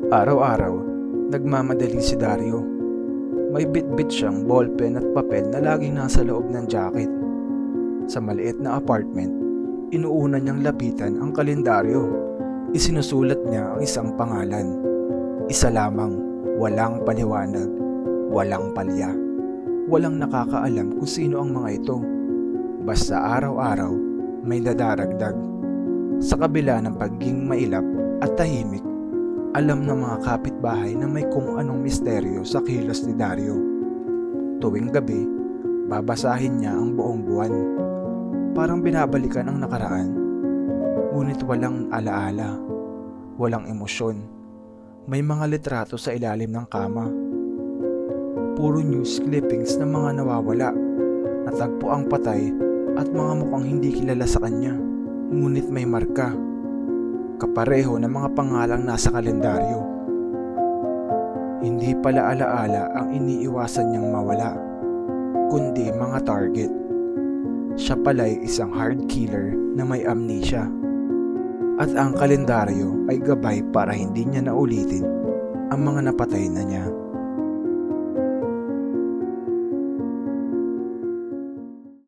Araw-araw, nagmamadali si Dario. May bitbit siyang ballpen at papel na laging nasa loob ng jacket. Sa maliit na apartment, inuuna niyang lapitan ang kalendaryo. Isinusulat niya ang isang pangalan. Isa lamang, walang paliwanag, walang palya. Walang nakakaalam kung sino ang mga ito. Basta araw-araw, may nadaragdag. Sa kabila ng pagiging mailap at tahimik, alam ng mga kapitbahay na may kung anong misteryo sa kilos ni Dario. Tuwing gabi, babasahin niya ang buong buwan. Parang binabalikan ang nakaraan. Ngunit walang alaala, walang emosyon. May mga litrato sa ilalim ng kama. Puro news clippings ng mga nawawala, natagpo ang patay at mga mukhang hindi kilala sa kanya. Ngunit may marka. Kapareho ng mga pangalang nasa kalendaryo. Hindi pala alaala ang iniiwasan niyang mawala, kundi mga target. Siya pala'y isang hard killer na may amnesia. At ang kalendaryo ay gabay para hindi niya naulitin ang mga napatay na niya.